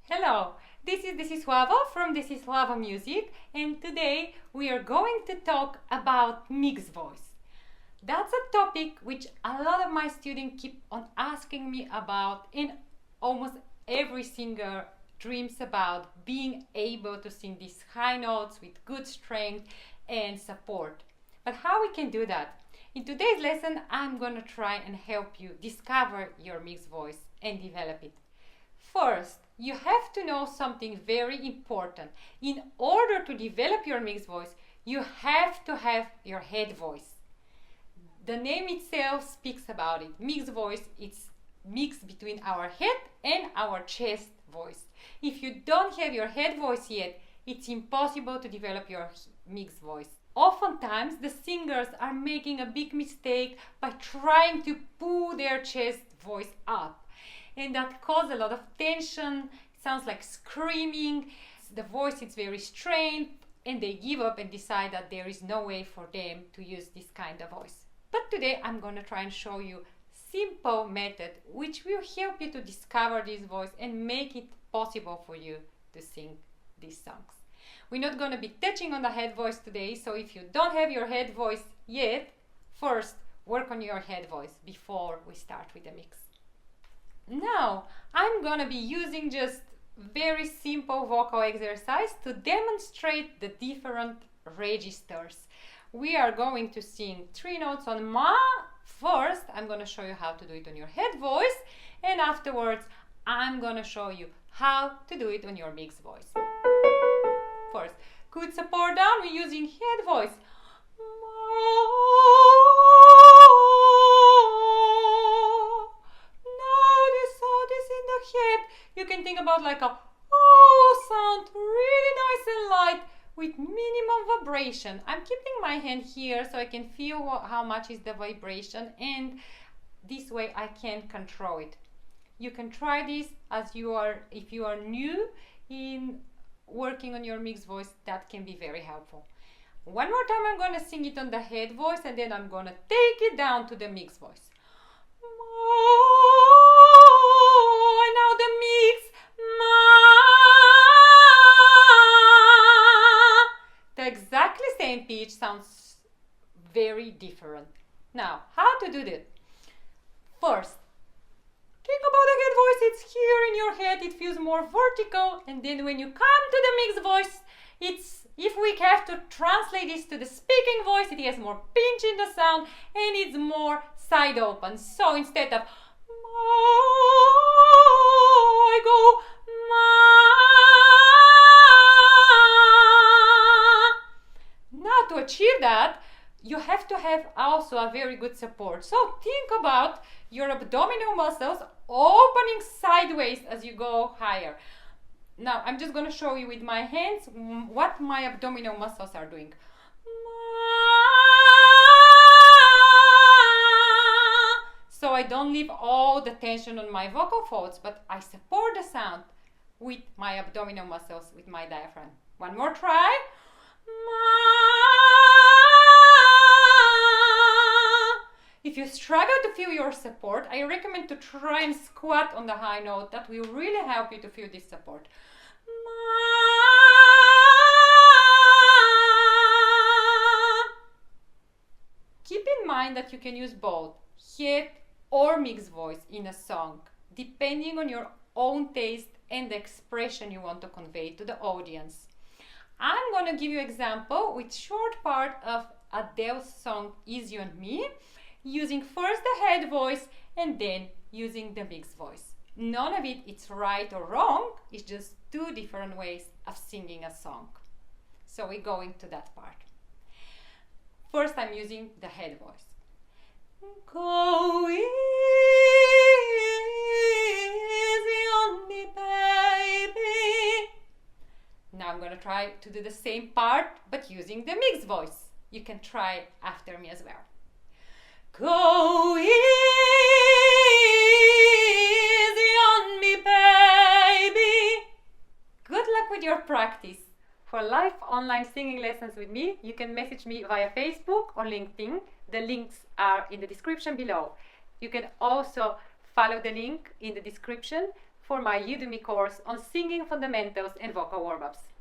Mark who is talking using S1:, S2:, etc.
S1: Hello, this is Slava from This is Slava Music, and today we are going to talk about mixed voice. That's a topic which a lot of my students keep on asking me about, and almost every singer dreams about being able to sing these high notes with good strength and support. But how we can do that? In today's lesson, I'm gonna try and help you discover your mixed voice and develop it. First, you have to know something very important. In order to develop your mixed voice, you have to have your head voice. The name itself speaks about it. Mixed voice, it's mixed between our head and our chest voice. If you don't have your head voice yet, it's impossible to develop your mixed voice. Oftentimes, the singers are making a big mistake by trying to pull their chest voice up. And that causes a lot of tension. It sounds like screaming. The voice is very strained, and they give up and decide that there is no way for them to use this kind of voice. But today I'm going to try and show you a simple method which will help you to discover this voice and make it possible for you to sing these songs. We're not going to be touching on the head voice today, so if you don't have your head voice yet, first work on your head voice before we start with the mix. Now, I'm gonna be using just very simple vocal exercise to demonstrate the different registers. We are going to sing 3 notes on Ma. First, I'm gonna show you how to do it on your head voice, and afterwards, I'm gonna show you how to do it on your mixed voice. First, good support down, we're using head voice. You can think about like a sound, really nice and light with minimum vibration. I'm keeping my hand here so I can feel how much is the vibration, and this way I can control it. You can try this if you are new in working on your mixed voice. That can be very helpful. One more time I'm gonna sing it on the head voice, and then I'm gonna take it down to the mixed voice. Now the mix, the exactly same pitch sounds very different. Now, how to do that? First, think about the head voice. It's here in your head. It feels more vertical, and then when you come to the mixed voice, if we have to translate this to the speaking voice, it has more pinch in the sound and it's more side open. So instead of I go Ma. Now to achieve that, you have to have also a very good support. So think about your abdominal muscles opening sideways as you go higher. Now I'm just going to show you with my hands what my abdominal muscles are doing. So I don't leave all the tension on my vocal folds, but I support the sound with my abdominal muscles, with my diaphragm. One more try. If you struggle to feel your support, I recommend to try and squat on the high note. That will really help you to feel this support. Keep in mind that you can use both head or mixed voice in a song, depending on your own taste and the expression you want to convey to the audience. I'm going to give you an example with short part of Adele's song Easy on Me, using first the head voice and then using the mixed voice. None of it's right or wrong, it's just 2 different ways of singing a song. So we're going to that part. First I'm using the head voice. Go easy on me, baby. Now I'm going to try to do the same part but using the mixed voice. You can try after me as well. Go easy on me, baby. Good luck with your practice. For live online singing lessons with me, you can message me via Facebook or LinkedIn. The links are in the description below. You can also follow the link in the description for my Udemy course on singing fundamentals and vocal warm-ups.